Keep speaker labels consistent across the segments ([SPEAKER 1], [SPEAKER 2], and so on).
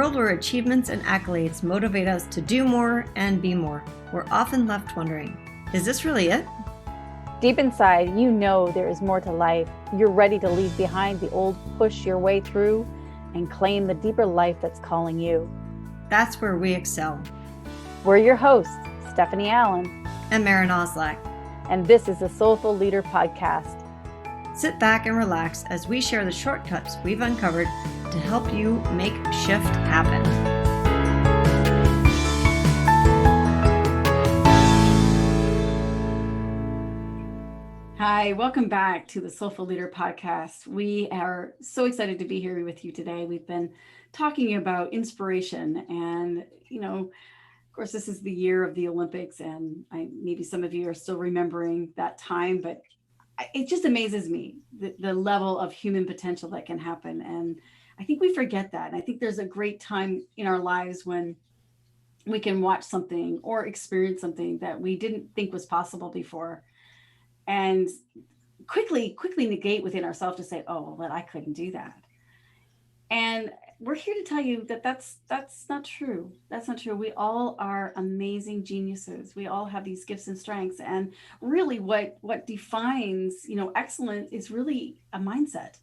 [SPEAKER 1] world where achievements and accolades motivate us to do more and be more, we're often left wondering, is this really it?
[SPEAKER 2] Deep inside, you know there is more to life. You're ready to leave behind the old, push your way through, and claim the deeper life that's calling you.
[SPEAKER 1] That's where we excel.
[SPEAKER 2] We're your hosts, Stepanie Allen
[SPEAKER 1] and Maren Stepanie.
[SPEAKER 2] And this is the Soulful Leader Podcast.
[SPEAKER 1] Sit back and relax as we share the shortcuts we've uncovered to help you make shift happen.
[SPEAKER 3] Hi, welcome back to the Soulful Leader Podcast. We are so excited to be here with you today. We've been talking about inspiration and, of course, this is the year of the Olympics, and maybe some of you are still remembering that time, but it just amazes me, the level of human potential that can happen. And I think we forget that. And I think there's a great time in our lives when we can watch something or experience something that we didn't think was possible before, and quickly negate within ourselves to say, oh, well, I couldn't do that. And we're here to tell you that that's not true. That's not true. We all are amazing geniuses. We all have these gifts and strengths. And really what defines, excellence is really a mindset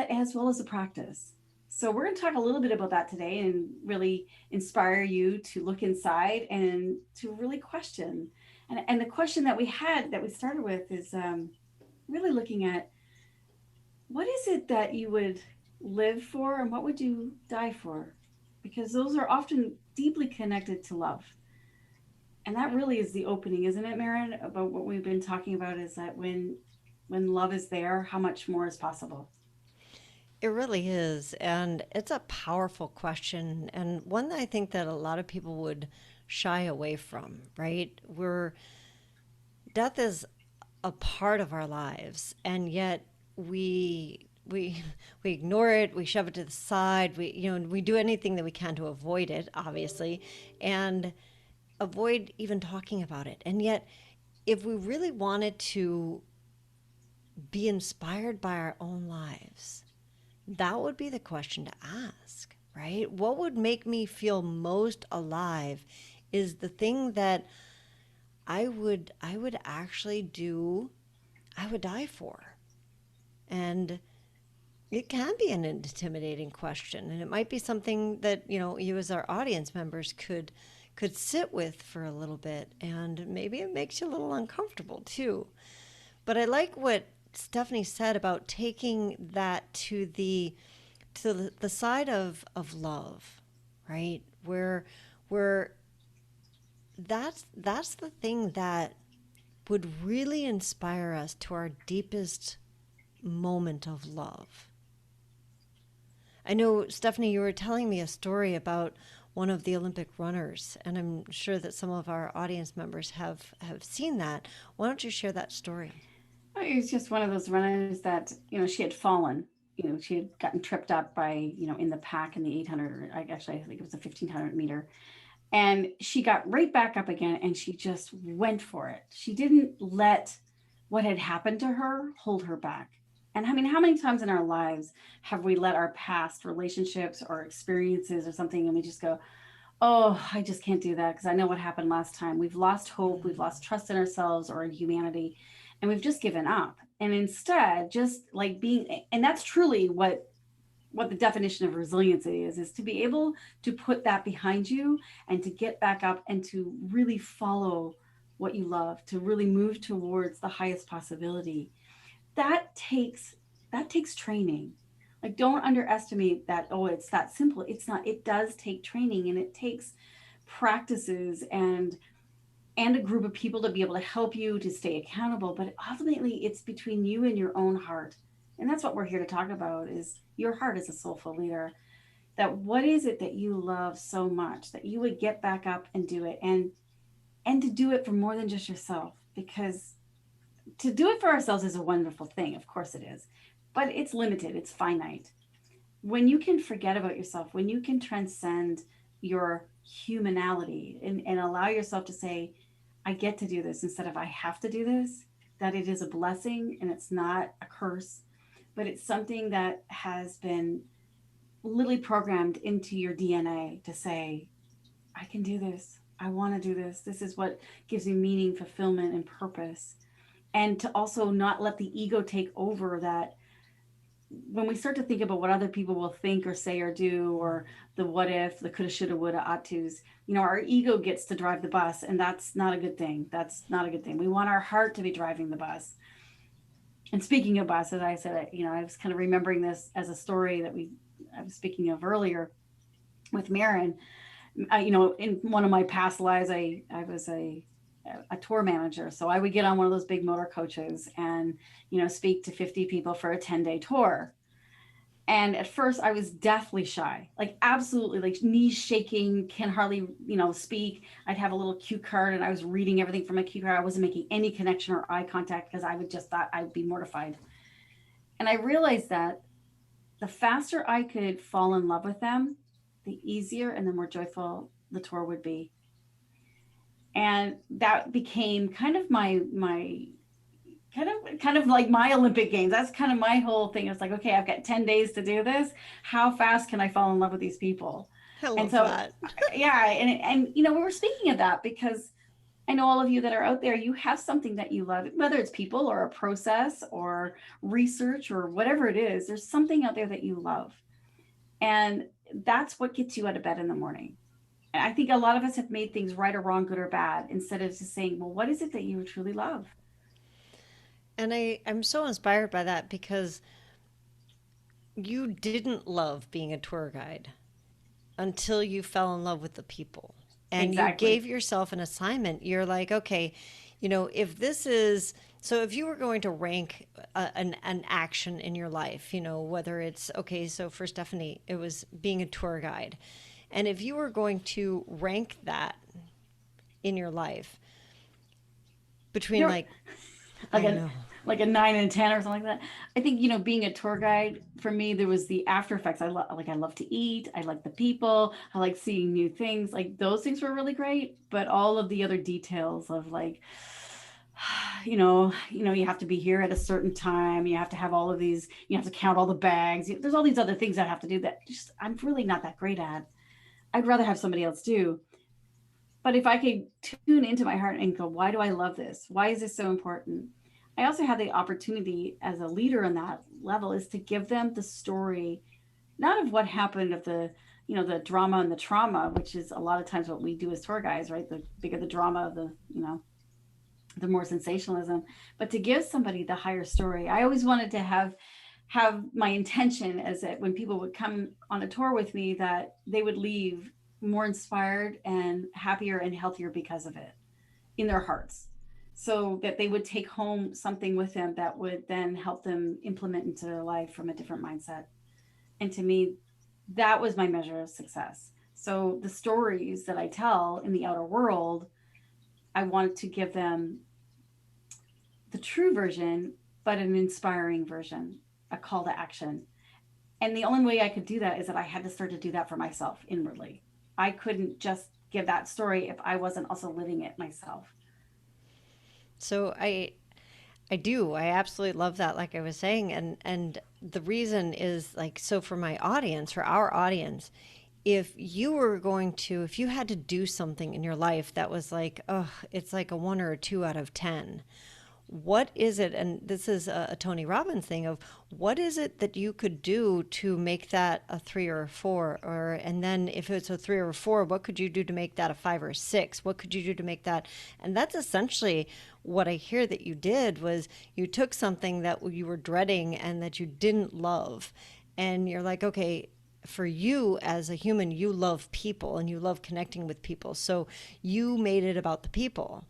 [SPEAKER 3] as well as a practice. So we're going to talk a little bit about that today and really inspire you to look inside and to really question. And the question that we started with is really looking at, what is it that you would live for and what would you die for? Because those are often deeply connected to love. And that really is the opening, isn't it, Maren? About what we've been talking about is that when love is there, how much more is possible?
[SPEAKER 1] It really is. And it's a powerful question, and one that I think that a lot of people would shy away from, right? Death is a part of our lives, and yet we ignore it, we shove it to the side, we do anything that we can to avoid it, obviously, and avoid even talking about it. And yet, if we really wanted to be inspired by our own lives, that would be the question to ask, right? What would make me feel most alive is the thing that I would actually do, I would die for. And it can be an intimidating question, and it might be something that, you as our audience members could sit with for a little bit, and maybe it makes you a little uncomfortable too. But I like what Stepanie said about taking that to the side of love, right? Where that's the thing that would really inspire us to our deepest moment of love. I know, Stepanie, you were telling me a story about one of the Olympic runners, and I'm sure that some of our audience members have seen that. Why don't you share that story?
[SPEAKER 3] It was just one of those runners that, she had fallen. She had gotten tripped up by, in the pack in the 800, I think it was a 1500 meter. And she got right back up again, and she just went for it. She didn't let what had happened to her hold her back. And I mean, how many times in our lives have we let our past relationships or experiences or something, and we just go, oh, I just can't do that because I know what happened last time. We've lost hope. We've lost trust in ourselves or in humanity, and we've just given up. And instead, just like being, and that's truly what the definition of resilience is to be able to put that behind you and to get back up and to really follow what you love, to really move towards the highest possibility. That takes training. Like, don't underestimate that. Oh, it's that simple. It's not. It does take training, and it takes practices and a group of people to be able to help you to stay accountable. But ultimately, it's between you and your own heart. And that's what we're here to talk about, is your heart as a soulful leader. That what is it that you love so much that you would get back up and do it, and to do it for more than just yourself, because to do it for ourselves is a wonderful thing. Of course it is, but it's limited. It's finite. When you can forget about yourself, when you can transcend your humanality and allow yourself to say, I get to do this instead of I have to do this, that it is a blessing and it's not a curse, but it's something that has been literally programmed into your DNA to say, I can do this. I want to do this. This is what gives me meaning, fulfillment, and purpose. And to also not let the ego take over that. When we start to think about what other people will think or say or do, or the what if, the coulda, shoulda, woulda, ought tos, our ego gets to drive the bus, and that's not a good thing. That's not a good thing. We want our heart to be driving the bus. And speaking of bus, as I said, I was kind of remembering this as a story that I was speaking of earlier with Maren. In one of my past lives, I was a tour manager. So I would get on one of those big motor coaches and, speak to 50 people for a 10-day tour. And at first I was deathly shy, like absolutely like knees shaking, can hardly, speak. I'd have a little cue card and I was reading everything from a cue card. I wasn't making any connection or eye contact because I would just thought I would be mortified. And I realized that the faster I could fall in love with them, the easier and the more joyful the tour would be. And that became kind of my kind of like my Olympic games. That's kind of my whole thing. It's like, okay, I've got 10 days to do this. How fast can I fall in love with these people?
[SPEAKER 1] I
[SPEAKER 3] And
[SPEAKER 1] love
[SPEAKER 3] so,
[SPEAKER 1] that.
[SPEAKER 3] yeah. And we were speaking of that because I know all of you that are out there, you have something that you love, whether it's people or a process or research or whatever it is, there's something out there that you love. And that's what gets you out of bed in the morning. And I think a lot of us have made things right or wrong, good or bad, instead of just saying, well, what is it that you truly love?
[SPEAKER 1] And I'm so inspired by that because you didn't love being a tour guide until you fell in love with the people and you
[SPEAKER 3] Exactly.
[SPEAKER 1] gave yourself an assignment. You're like, okay, if this is so, if you were going to rank an action in your life, whether it's okay, so for Stephanie, it was being a tour guide. And if you were going to rank that in your life between
[SPEAKER 3] You're
[SPEAKER 1] like,
[SPEAKER 3] like
[SPEAKER 1] I
[SPEAKER 3] a
[SPEAKER 1] know.
[SPEAKER 3] like a 9 and a 10 or something like that. I think being a tour guide for me, there was the after effects. I love to eat. I like the people. I like seeing new things. Like those things were really great. But all of the other details of like, you have to be here at a certain time. You have to have all of these. You have to count all the bags. There's all these other things I have to do that just I'm really not that great at. I'd rather have somebody else do. But if I could tune into my heart and go, why do I love this? Why is this so important? I also had the opportunity as a leader in that level is to give them the story, not of what happened of the drama and the trauma, which is a lot of times what we do as tour guides, right? The bigger the drama, the more sensationalism, but to give somebody the higher story. I always wanted to have my intention as that when people would come on a tour with me, that they would leave more inspired and happier and healthier because of it in their hearts, so that they would take home something with them that would then help them implement into their life from a different mindset. And to me, that was my measure of success. So the stories that I tell in the outer world, I wanted to give them the true version, but an inspiring version, a call to action. And the only way I could do that is that I had to start to do that for myself inwardly. I couldn't just give that story if I wasn't also living it myself.
[SPEAKER 1] So I do. I absolutely love that, like I was saying. And the reason is like, so for my audience, for our audience, if you had to do something in your life that was like, oh, it's like a 1 or a 2 out of 10, what is it? And this is a Tony Robbins thing of what is it that you could do to make that a 3 or a 4? Or, and then if it's a 3 or a 4, what could you do to make that a 5 or a 6? What could you do to make that? And that's essentially what I hear that you did was you took something that you were dreading and that you didn't love. And you're like, okay, for you as a human, you love people and you love connecting with people. So you made it about the people.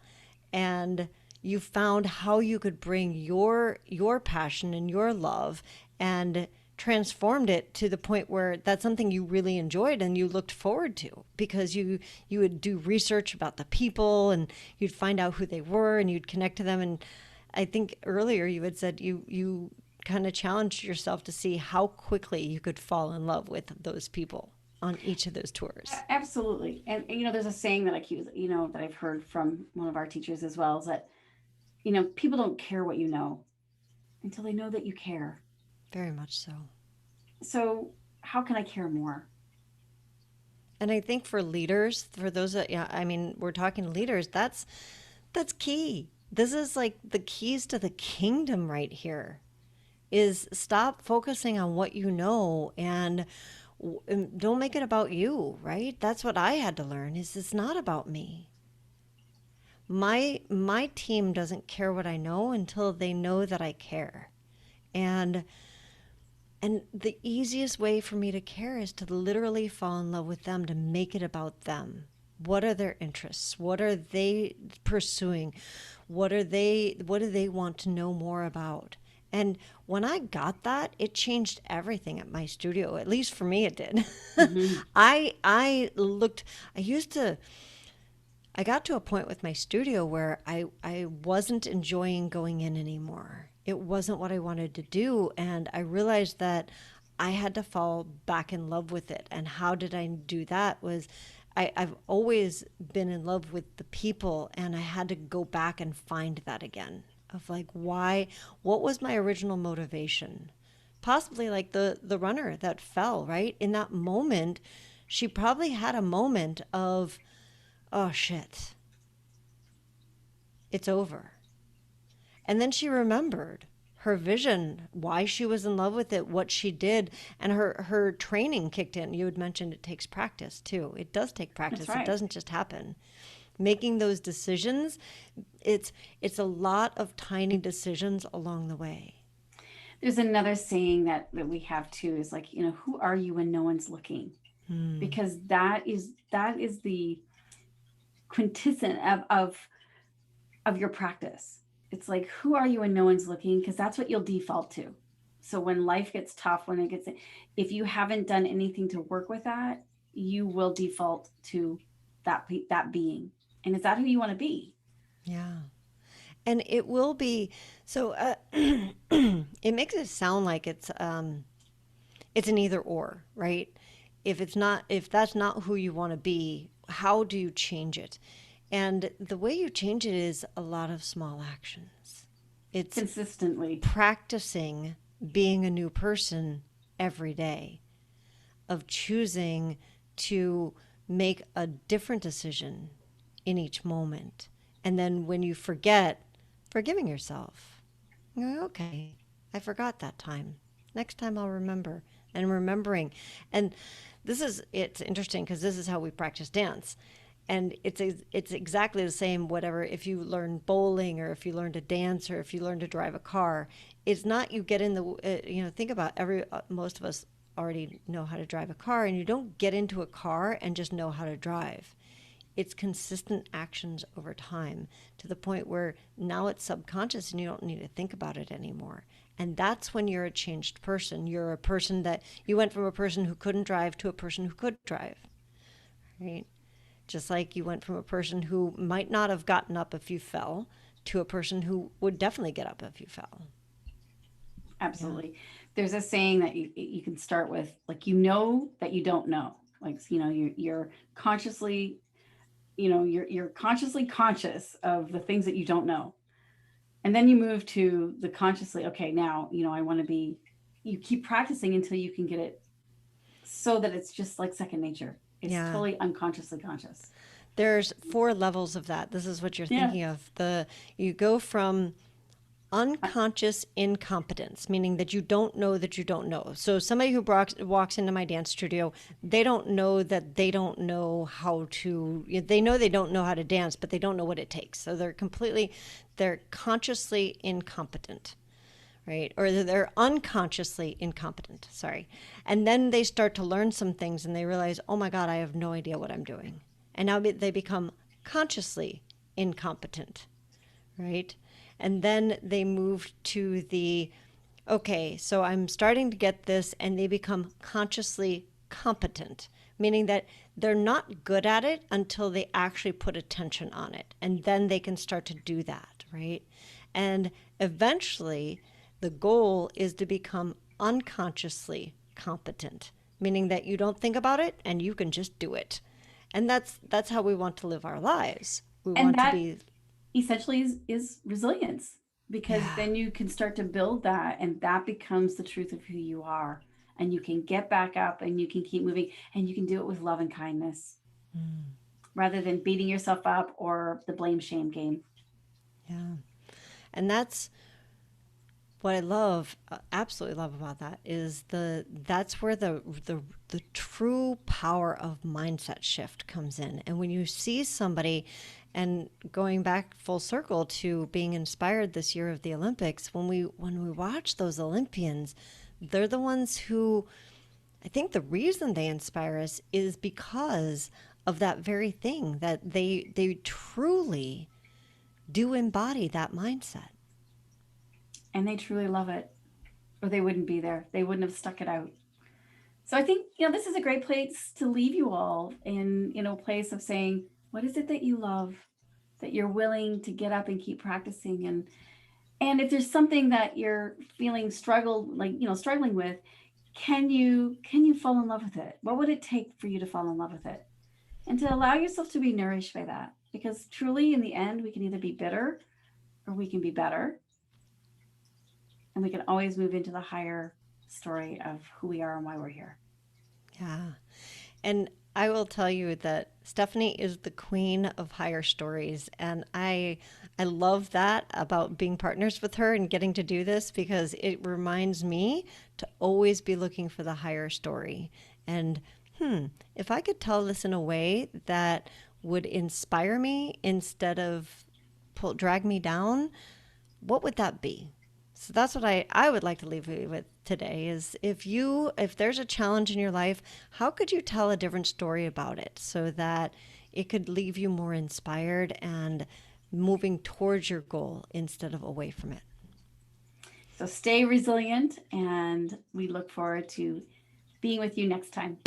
[SPEAKER 1] And you found how you could bring your passion and your love and transformed it to the point where that's something you really enjoyed and you looked forward to because you would do research about the people and you'd find out who they were and you'd connect to them. And I think earlier you had said you kind of challenged yourself to see how quickly you could fall in love with those people on each of those tours.
[SPEAKER 3] Absolutely. And there's a saying that I keep, that I've heard from one of our teachers as well, is that, people don't care what you know until they know that you care.
[SPEAKER 1] Very much so.
[SPEAKER 3] So how can I care more?
[SPEAKER 1] And I think for leaders, for those that, yeah, I mean, we're talking leaders, that's key. This is like the keys to the kingdom right here. Is stop focusing on what you know and don't make it about you, right? That's what I had to learn is it's not about me. My team doesn't care what I know until they know that I care. And and the easiest way for me to care is to literally fall in love with them, to make it about them. What are their interests? What are they pursuing? What do they want to know more about? And when I got that, it changed everything at my studio. At least for me it did.
[SPEAKER 3] Hmm.
[SPEAKER 1] I looked I used to I got to a point with my studio where I wasn't enjoying going in anymore. It wasn't what I wanted to do. And I realized that I had to fall back in love with it. And how did I do that? Was I've always been in love with the people, and I had to go back and find that again of like, why, what was my original motivation? Possibly like the runner that fell, right? In that moment, she probably had a moment of, oh shit, it's over. And then she remembered her vision, why she was in love with it, what she did, and her training kicked in. You had mentioned it takes practice too. It does take
[SPEAKER 3] That's
[SPEAKER 1] practice. It
[SPEAKER 3] right.
[SPEAKER 1] doesn't just happen. Making those decisions, it's it's a lot of tiny decisions along the way.
[SPEAKER 3] There's another saying that we have too is like, who are you when no one's looking?
[SPEAKER 1] Hmm.
[SPEAKER 3] Because that is the quintessence of your practice. It's like, who are you when no one's looking? Because that's what you'll default to. So when life gets tough, when it gets, if you haven't done anything to work with that, you will default to that being. And is that who you want to be?
[SPEAKER 1] Yeah. And it will be so. It makes it sound like it's an either or, right? If it's not, if that's not who you want to be, how do you change it? And the way you change it is a lot of small actions. It's
[SPEAKER 3] Consistently.
[SPEAKER 1] practicing being a new person every day, of choosing to make a different decision in each moment. And then when you forget, forgiving yourself. You're like, okay, I forgot that time. Next time I'll remember. And remembering. And it's interesting because this is how we practice dance. And it's exactly the same, whatever, if you learn bowling or if you learn to dance or if you learn to drive a car. It's not you get in the, think about most of us already know how to drive a car, and you don't get into a car and just know how to drive. It's consistent actions over time to the point where now it's subconscious and you don't need to think about it anymore. And that's when you're a changed person. You're a person that you went from a person who couldn't drive to a person who could drive, right? Just like you went from a person who might not have gotten up if you fell to a person who would definitely get up if you fell. Yeah.
[SPEAKER 3] Absolutely. There's a saying that you can start with, like, that you don't know. Like, you're consciously, you're consciously conscious of the things that you don't know. And then you move to the consciously, okay, now, I want to be, you keep practicing until you can get it so that it's just like second nature. It's
[SPEAKER 1] Yeah.
[SPEAKER 3] totally unconsciously conscious.
[SPEAKER 1] There's four levels of that. This is what you're
[SPEAKER 3] Yeah.
[SPEAKER 1] thinking of. The you go from
[SPEAKER 3] Uh,
[SPEAKER 1] unconscious incompetence, meaning that you don't know that you don't know. So somebody who walks into my dance studio, they don't know that they don't know how to, they know they don't know how to dance, but they don't know what it takes. So they're consciously incompetent, right? Or they're unconsciously incompetent, sorry. And then they start to learn some things and they realize, oh my God, I have no idea what I'm doing. And now they become consciously incompetent, right? And then they move to the, okay, so I'm starting to get this, and they become consciously competent, meaning that they're not good at it until they actually put attention on it. And then they can start to do that, right? And eventually, the goal is to become unconsciously competent, meaning that you don't think about it and you can just do it. And that's how we want to live our lives. We
[SPEAKER 3] and
[SPEAKER 1] want to
[SPEAKER 3] that
[SPEAKER 1] be,
[SPEAKER 3] essentially is resilience, because
[SPEAKER 1] yeah.
[SPEAKER 3] then you can start to build that, and that becomes the truth of who you are. and you can get back up and you can keep moving, and you can do it with love and kindness rather than beating yourself up or the blame shame game.
[SPEAKER 1] Yeah. And that's what I love, absolutely love about that is that's where the true power of mindset shift comes in. And when you see somebody, and going back full circle to being inspired this year of the Olympics, when we watch those Olympians, they're the ones who, I think the reason they inspire us is because of that very thing, that they truly do embody that mindset.
[SPEAKER 3] And they truly love it, or they wouldn't be there. They wouldn't have stuck it out. So I think, this is a great place to leave you all in, a place of saying, what is it that you love, that you're willing to get up and keep practicing? And if there's something that you're feeling struggling with, can you fall in love with it? What would it take for you to fall in love with it? And to allow yourself to be nourished by that, because truly in the end, we can either be bitter or we can be better. And we can always move into the higher story of who we are and why we're here.
[SPEAKER 1] Yeah. And I will tell you that Stepanie is the queen of higher stories. And I love that about being partners with her and getting to do this, because it reminds me to always be looking for the higher story. And if I could tell this in a way that would inspire me instead of drag me down, what would that be? So that's what I would like to leave you with today is if there's a challenge in your life, how could you tell a different story about it so that it could leave you more inspired and moving towards your goal instead of away from it?
[SPEAKER 3] So stay resilient, and we look forward to being with you next time.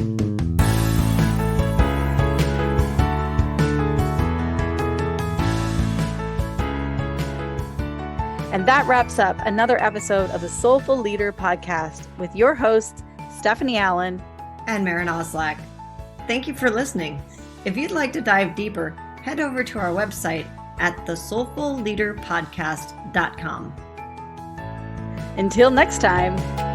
[SPEAKER 2] And that wraps up another episode of the Soulful Leader podcast with your hosts, Stepanie Allen
[SPEAKER 1] and Maren Stepanie. Thank you for listening. If you'd like to dive deeper, head over to our website at thesoulfulleaderpodcast.com.
[SPEAKER 2] Until next time.